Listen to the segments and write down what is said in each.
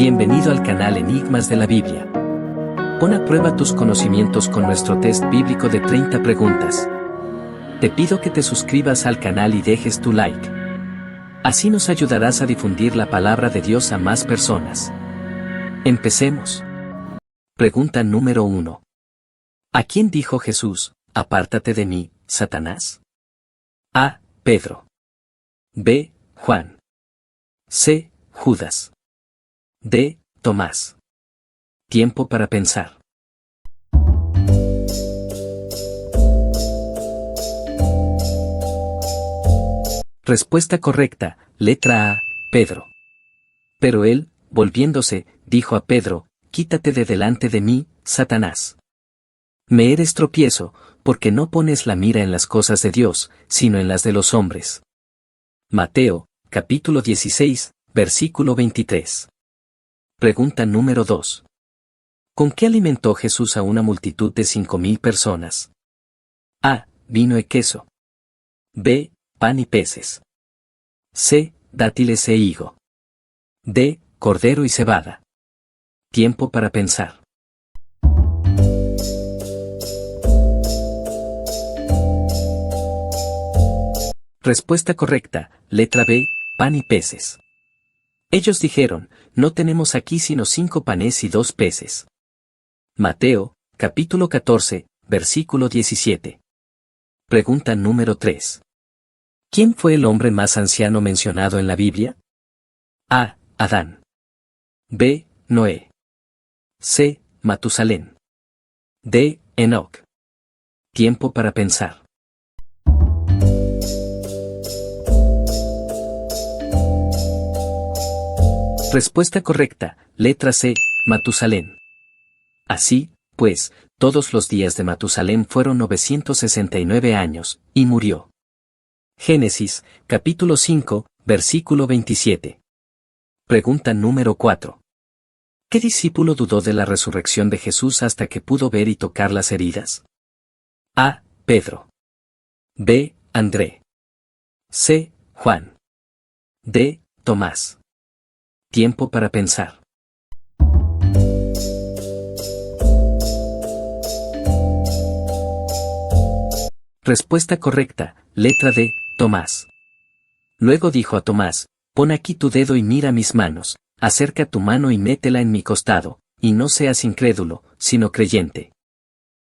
Bienvenido al canal Enigmas de la Biblia. Pon a prueba tus conocimientos con nuestro test bíblico de 30 preguntas. Te pido que te suscribas al canal y dejes tu like. Así nos ayudarás a difundir la palabra de Dios a más personas. Empecemos. Pregunta número 1. ¿A quién dijo Jesús, apártate de mí, Satanás? A. Pedro. B. Juan. C. Judas. D. Tomás. Tiempo para pensar. Respuesta correcta, letra A, Pedro. Pero él, volviéndose, dijo a Pedro, quítate de delante de mí, Satanás. Me eres tropiezo, porque no pones la mira en las cosas de Dios, sino en las de los hombres. Mateo, capítulo 16, versículo 23. Pregunta número 2. ¿Con qué alimentó Jesús a una multitud de 5,000 personas? A. Vino y queso. B. Pan y peces. C. Dátiles e higo. D. Cordero y cebada. Tiempo para pensar. Respuesta correcta, letra B, pan y peces. Ellos dijeron, no tenemos aquí sino 5 panes y 2 peces. Mateo, capítulo 14, versículo 17. Pregunta número 3. ¿Quién fue el hombre más anciano mencionado en la Biblia? A. Adán. B. Noé. C. Matusalén. D. Enoc. Tiempo para pensar. Respuesta correcta, letra C, Matusalén. Así, pues, todos los días de Matusalén fueron 969 años, y murió. Génesis, capítulo 5, versículo 27. Pregunta número 4. ¿Qué discípulo dudó de la resurrección de Jesús hasta que pudo ver y tocar las heridas? A. Pedro. B. André. C. Juan. D. Tomás. Tiempo para pensar. Respuesta correcta, letra D, Tomás. Luego dijo a Tomás, pon aquí tu dedo y mira mis manos, acerca tu mano y métela en mi costado, y no seas incrédulo, sino creyente.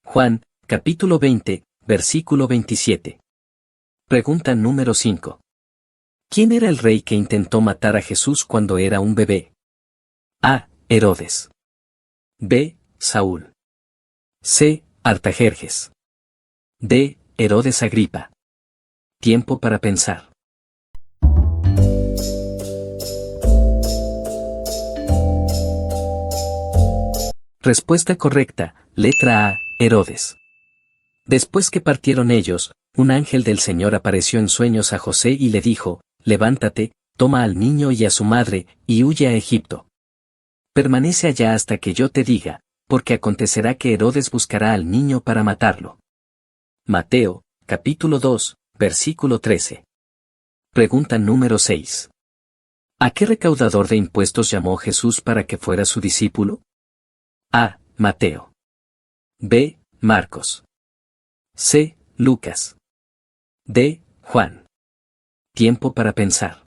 Juan, capítulo 20, versículo 27. Pregunta número 5. ¿Quién era el rey que intentó matar a Jesús cuando era un bebé? A. Herodes. B. Saúl. C. Artajerjes. D. Herodes Agripa. Tiempo para pensar. Respuesta correcta, letra A, Herodes. Después que partieron ellos, un ángel del Señor apareció en sueños a José y le dijo, levántate, toma al niño y a su madre, y huye a Egipto. Permanece allá hasta que yo te diga, porque acontecerá que Herodes buscará al niño para matarlo. Mateo, capítulo 2, versículo 13. Pregunta número 6. ¿A qué recaudador de impuestos llamó Jesús para que fuera su discípulo? A. Mateo. B. Marcos. C. Lucas. D. Juan. Tiempo para pensar.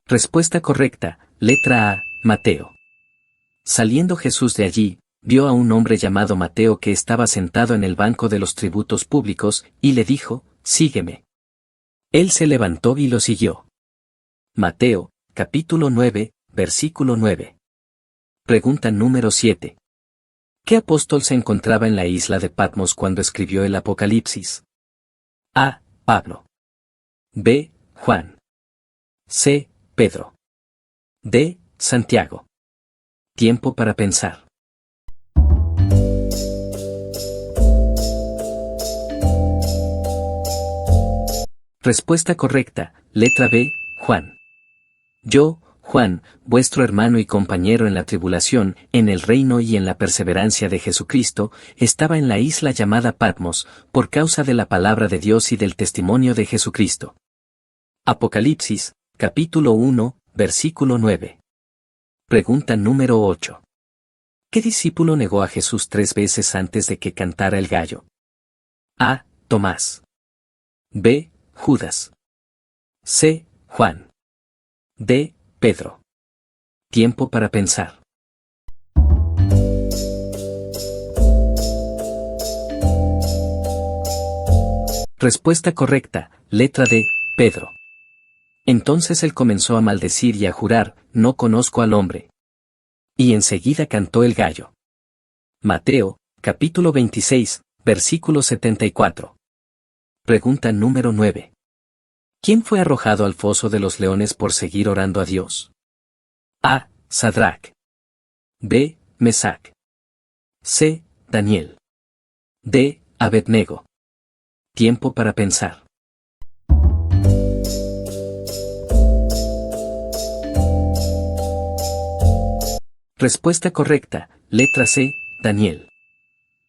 Respuesta correcta, letra A, Mateo. Saliendo Jesús de allí, vio a un hombre llamado Mateo que estaba sentado en el banco de los tributos públicos, y le dijo, sígueme. Él se levantó y lo siguió. Mateo, capítulo 9, versículo 9. Pregunta número 7. ¿Qué apóstol se encontraba en la isla de Patmos cuando escribió el Apocalipsis? A. Pablo. B. Juan. C. Pedro. D. Santiago. Tiempo para pensar. Respuesta correcta, letra B, Juan. Yo, Juan, vuestro hermano y compañero en la tribulación, en el reino y en la perseverancia de Jesucristo, estaba en la isla llamada Patmos, por causa de la palabra de Dios y del testimonio de Jesucristo. Apocalipsis, capítulo 1, versículo 9. Pregunta número 8. ¿Qué discípulo negó a Jesús 3 veces antes de que cantara el gallo? A. Tomás. B. Judas. C. Juan. D. Pedro. Tiempo para pensar. Respuesta correcta, letra D. Pedro. Entonces él comenzó a maldecir y a jurar, no conozco al hombre. Y enseguida cantó el gallo. Mateo, capítulo 26, versículo 74. Pregunta número 9. ¿Quién fue arrojado al foso de los leones por seguir orando a Dios? A. Sadrac. B. Mesac. C. Daniel. D. Abednego. Tiempo para pensar. Respuesta correcta, letra C. Daniel.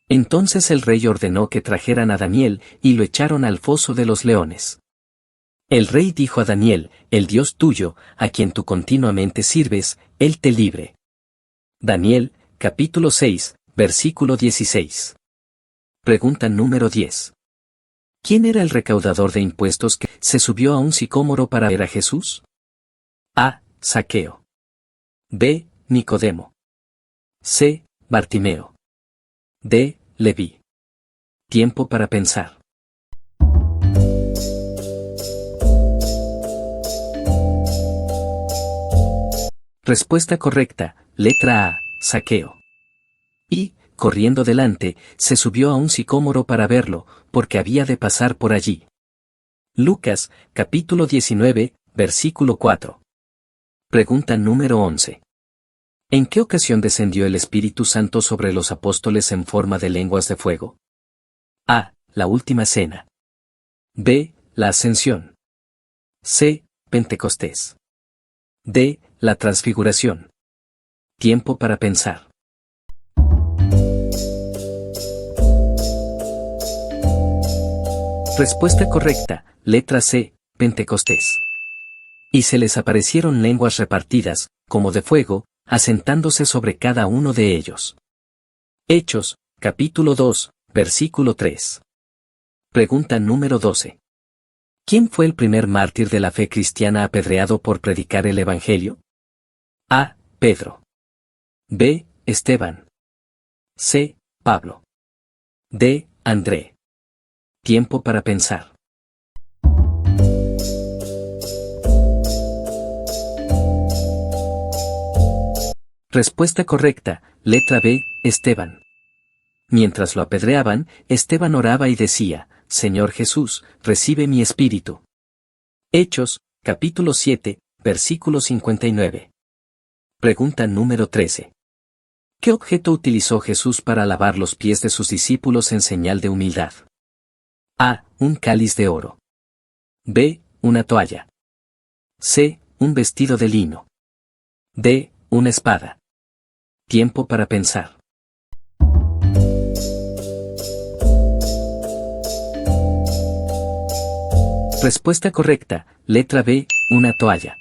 Entonces el rey ordenó que trajeran a Daniel y lo echaron al foso de los leones. El rey dijo a Daniel, el Dios tuyo, a quien tú continuamente sirves, él te libre. Daniel, capítulo 6, versículo 16. Pregunta número 10. ¿Quién era el recaudador de impuestos que se subió a un sicómoro para ver a Jesús? A. Zaqueo. B. Nicodemo. C. Bartimeo. D. Leví. Tiempo para pensar. Respuesta correcta, letra A. Zaqueo. Y, corriendo delante, se subió a un sicómoro para verlo, porque había de pasar por allí. Lucas, capítulo 19, versículo 4. Pregunta número 11. ¿En qué ocasión descendió el Espíritu Santo sobre los apóstoles en forma de lenguas de fuego? A. La última cena. B. La ascensión. C. Pentecostés. D. La transfiguración. Tiempo para pensar. Respuesta correcta, letra C. Pentecostés. Y se les aparecieron lenguas repartidas, como de fuego, asentándose sobre cada uno de ellos. Hechos, capítulo 2, versículo 3. Pregunta número 12. ¿Quién fue el primer mártir de la fe cristiana apedreado por predicar el Evangelio? A. Pedro. B. Esteban. C. Pablo. D. André. Tiempo para pensar. Respuesta correcta, letra B. Esteban. Mientras lo apedreaban, Esteban oraba y decía, Señor Jesús, recibe mi espíritu. Hechos, capítulo 7, versículo 59. Pregunta número 13. ¿Qué objeto utilizó Jesús para lavar los pies de sus discípulos en señal de humildad? A. Un cáliz de oro. B. Una toalla. C. Un vestido de lino. D. Una espada. Tiempo para pensar. Respuesta correcta, letra B. Una toalla.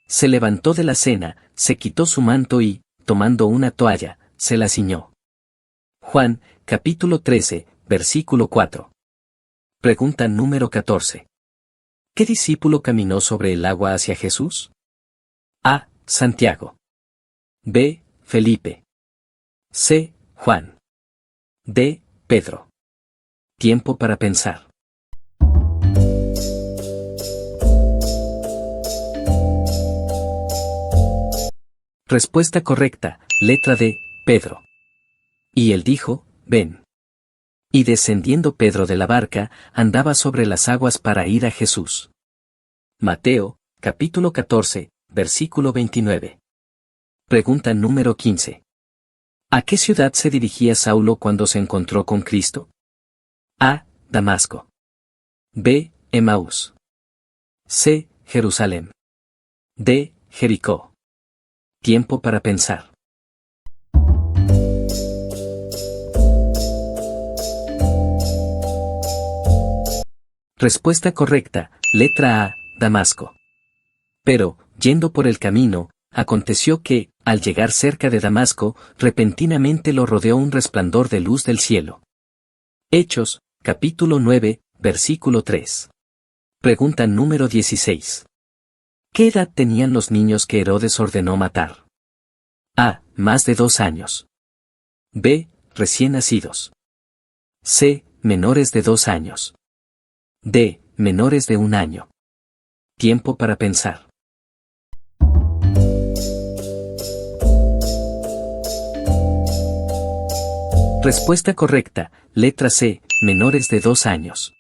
Se levantó de la cena, se quitó su manto y, tomando una toalla, se la ciñó. Juan, capítulo 13, versículo 4. Pregunta número 14. ¿Qué discípulo caminó sobre el agua hacia Jesús? A. Santiago. B. Felipe. C. Juan. D. Pedro. Tiempo para pensar. Respuesta correcta, letra D. Pedro. Y él dijo, ven. Y descendiendo Pedro de la barca, andaba sobre las aguas para ir a Jesús. Mateo, capítulo 14, versículo 29. Pregunta número 15. ¿A qué ciudad se dirigía Saulo cuando se encontró con Cristo? A. Damasco. B. Emaús. C. Jerusalén. D. Jericó. Tiempo para pensar. Respuesta correcta, letra A, Damasco. Pero, yendo por el camino, aconteció que, al llegar cerca de Damasco, repentinamente lo rodeó un resplandor de luz del cielo. Hechos, capítulo 9, versículo 3. Pregunta número 16. ¿Qué edad tenían los niños que Herodes ordenó matar? A. Más de 2 años. B. Recién nacidos. C. Menores de 2 años. D. Menores de 1 año. Tiempo para pensar. Respuesta correcta, letra C, menores de 2 años.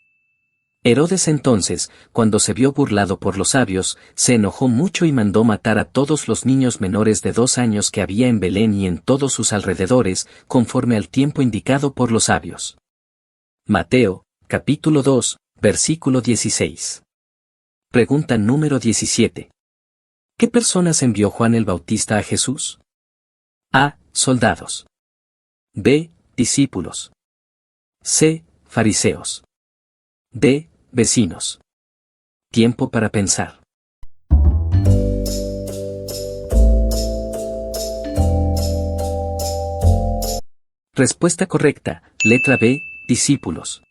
Herodes entonces, cuando se vio burlado por los sabios, se enojó mucho y mandó matar a todos los niños menores de 2 años que había en Belén y en todos sus alrededores, conforme al tiempo indicado por los sabios. Mateo, capítulo 2, versículo 16. Pregunta número 17. ¿Qué personas envió Juan el Bautista a Jesús? A. Soldados. B. Discípulos. C. Fariseos. D. Vecinos. Tiempo para pensar. Respuesta correcta, letra B, discípulos.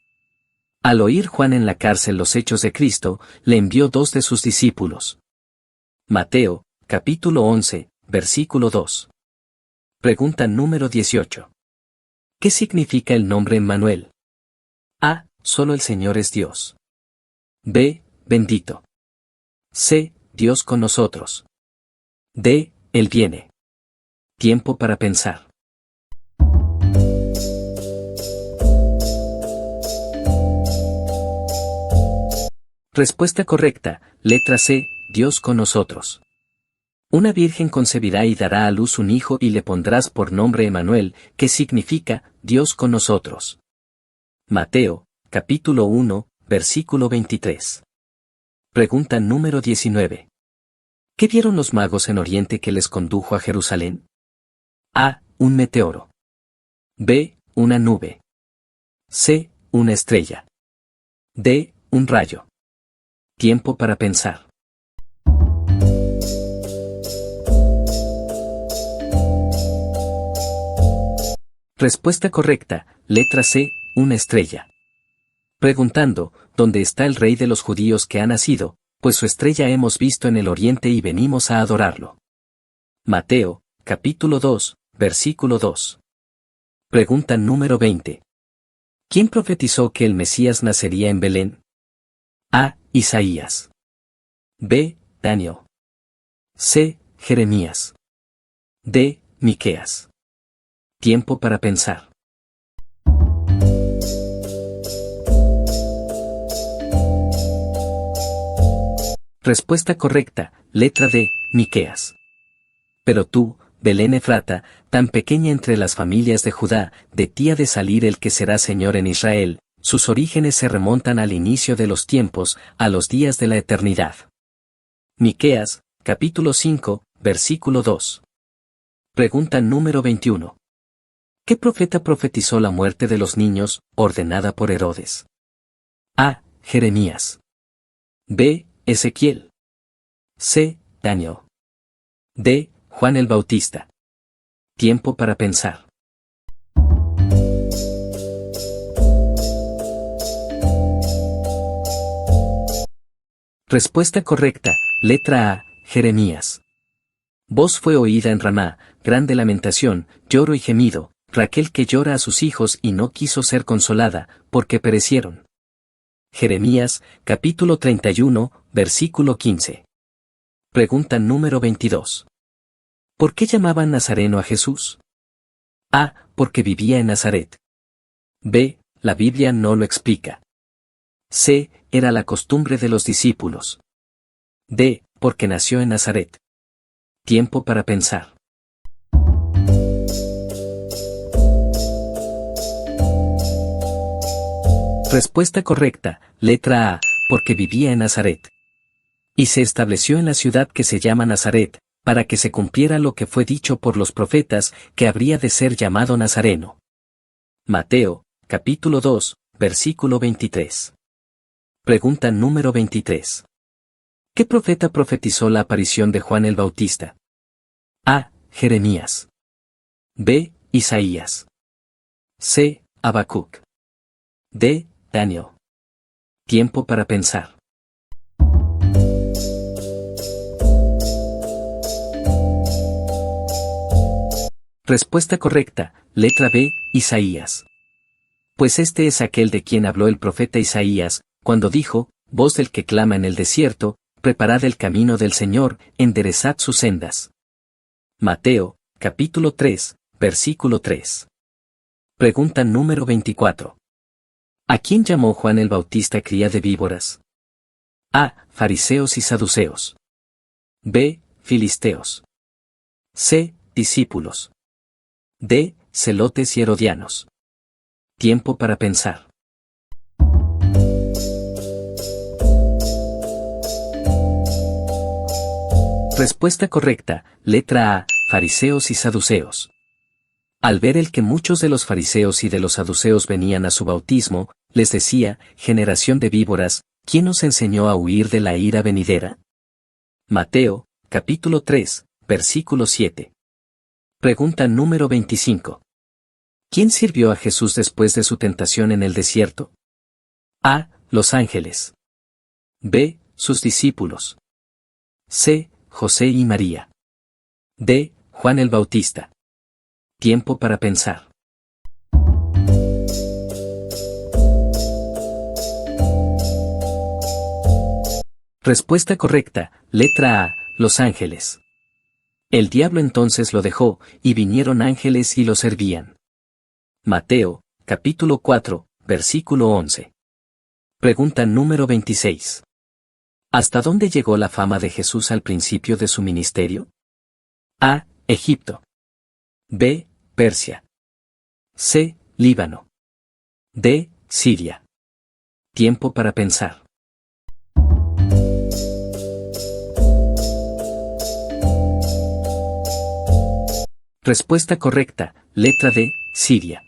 Al oír Juan en la cárcel los hechos de Cristo, le envió 2 de sus discípulos. Mateo, capítulo 11, versículo 2. Pregunta número 18. ¿Qué significa el nombre Emmanuel? A. Solo el Señor es Dios. B. Bendito. C. Dios con nosotros. D. Él viene. Tiempo para pensar. Respuesta correcta, letra C, Dios con nosotros. Una virgen concebirá y dará a luz un hijo y le pondrás por nombre Emmanuel, que significa, Dios con nosotros. Mateo, capítulo 1, versículo 23. Pregunta número 19. ¿Qué vieron los magos en Oriente que les condujo a Jerusalén? A. Un meteoro. B. Una nube. C. Una estrella. D. Un rayo. Tiempo para pensar. Respuesta correcta, letra C, una estrella. Preguntando, ¿dónde está el rey de los judíos que ha nacido? Pues su estrella hemos visto en el oriente y venimos a adorarlo. Mateo, capítulo 2, versículo 2. Pregunta número 20. ¿Quién profetizó que el Mesías nacería en Belén? A. Isaías. B. Daniel. C. Jeremías. D. Miqueas. Tiempo para pensar. Respuesta correcta, letra D, Miqueas. Pero tú, Belén Efrata, tan pequeña entre las familias de Judá, de ti ha de salir el que será Señor en Israel, sus orígenes se remontan al inicio de los tiempos, a los días de la eternidad. Miqueas, capítulo 5, versículo 2. Pregunta número 21. ¿Qué profeta profetizó la muerte de los niños, ordenada por Herodes? A. Jeremías. B. Ezequiel. C. Daniel. D. Juan el Bautista. Tiempo para pensar. Respuesta correcta, letra A, Jeremías. Voz fue oída en Ramá, grande lamentación, lloro y gemido, Raquel que llora a sus hijos y no quiso ser consolada, porque perecieron. Jeremías, capítulo 31, versículo 15. Pregunta número 22. ¿Por qué llamaban Nazareno a Jesús? A. Porque vivía en Nazaret. B. La Biblia no lo explica. C. Era la costumbre de los discípulos. D. Porque nació en Nazaret. Tiempo para pensar. Respuesta correcta, letra A, porque vivía en Nazaret. Y se estableció en la ciudad que se llama Nazaret, para que se cumpliera lo que fue dicho por los profetas, que habría de ser llamado Nazareno. Mateo, capítulo 2, versículo 23. Pregunta número 23. ¿Qué profeta profetizó la aparición de Juan el Bautista? A. Jeremías. B. Isaías. C. Habacuc. D. Daniel. Tiempo para pensar. Respuesta correcta, letra B, Isaías. Pues este es aquel de quien habló el profeta Isaías, cuando dijo, voz del que clama en el desierto, preparad el camino del Señor, enderezad sus sendas. Mateo, capítulo 3, versículo 3. Pregunta número 24. ¿A quién llamó Juan el Bautista cría de víboras? A. Fariseos y saduceos. B. Filisteos. C. Discípulos. D. Celotes y herodianos. Tiempo para pensar. Respuesta correcta, letra A, fariseos y saduceos. Al ver el que muchos de los fariseos y de los saduceos venían a su bautismo, les decía, generación de víboras, ¿quién os enseñó a huir de la ira venidera? Mateo, capítulo 3, versículo 7. Pregunta número 25. ¿Quién sirvió a Jesús después de su tentación en el desierto? A. Los ángeles. B. Sus discípulos. C. José y María. D. Juan el Bautista. Tiempo para pensar. Respuesta correcta, letra A, Los ángeles. El diablo entonces lo dejó, y vinieron ángeles y lo servían. Mateo, capítulo 4, versículo 11. Pregunta número 26. ¿Hasta dónde llegó la fama de Jesús al principio de su ministerio? A. Egipto. B. Persia. C. Líbano. D. Siria. Tiempo para pensar. Respuesta correcta, letra D, Siria.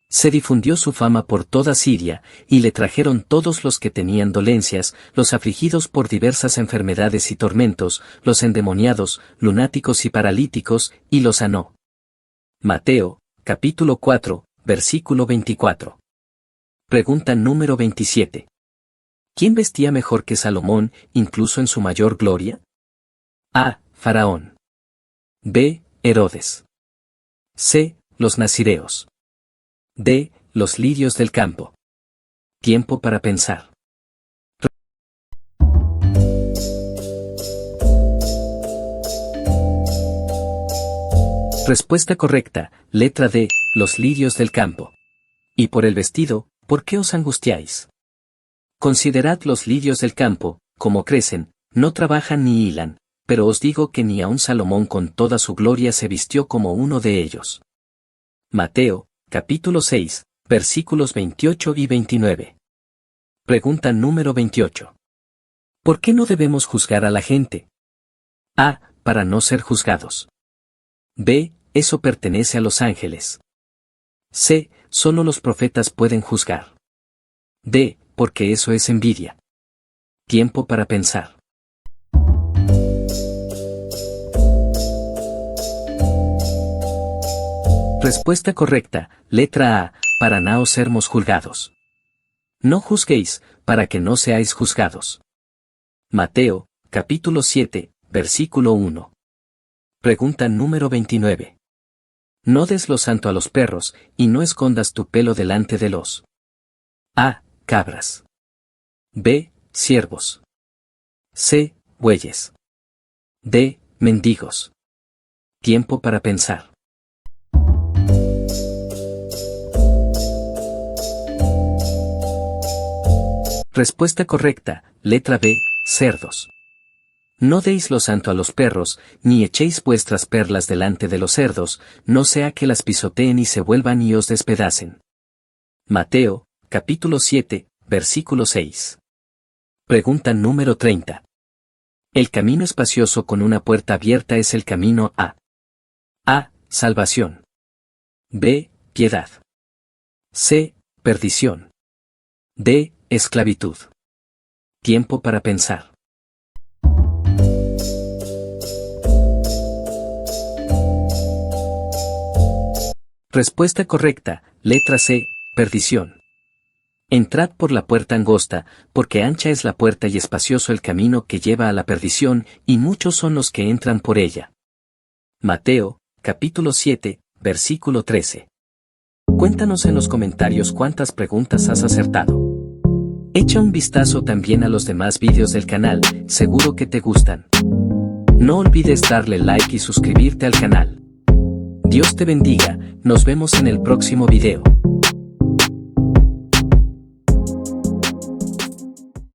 Se difundió su fama por toda Siria, y le trajeron todos los que tenían dolencias, los afligidos por diversas enfermedades y tormentos, los endemoniados, lunáticos y paralíticos, y los sanó. Mateo, capítulo 4, versículo 24. Pregunta número 27. ¿Quién vestía mejor que Salomón, incluso en su mayor gloria? A. Faraón. B. Herodes. C. Los nazireos. D. Los lirios del campo. Tiempo para pensar. Respuesta correcta, letra D. Los lirios del campo. Y por el vestido, ¿por qué os angustiáis? Considerad los lirios del campo, como crecen, no trabajan ni hilan, pero os digo que ni aun Salomón con toda su gloria se vistió como uno de ellos. Mateo, capítulo 6, versículos 28 y 29. Pregunta número 28. ¿Por qué no debemos juzgar a la gente? A. Para no ser juzgados. B. Eso pertenece a los ángeles. C. Solo los profetas pueden juzgar. D. Porque eso es envidia. Tiempo para pensar. Respuesta correcta, letra A, para no sermos juzgados. No juzguéis, para que no seáis juzgados. Mateo, capítulo 7, versículo 1. Pregunta número 29. No des lo santo a los perros, y no escondas tu pelo delante de los A. Cabras. B. Siervos. C. Bueyes. D. Mendigos. Tiempo para pensar. Respuesta correcta, letra B, cerdos. No deis lo santo a los perros, ni echéis vuestras perlas delante de los cerdos, no sea que las pisoteen y se vuelvan y os despedacen. Mateo, capítulo 7, versículo 6. Pregunta número 30. El camino espacioso con una puerta abierta es el camino a A. Salvación. B. Piedad. C. Perdición. D. Esclavitud. Tiempo para pensar. Respuesta correcta, letra C. Perdición. Entrad por la puerta angosta, porque ancha es la puerta y espacioso el camino que lleva a la perdición, y muchos son los que entran por ella. Mateo, capítulo 7, versículo 13. Cuéntanos en los comentarios cuántas preguntas has acertado. Echa un vistazo también a los demás vídeos del canal, seguro que te gustan. No olvides darle like y suscribirte al canal. Dios te bendiga, nos vemos en el próximo video.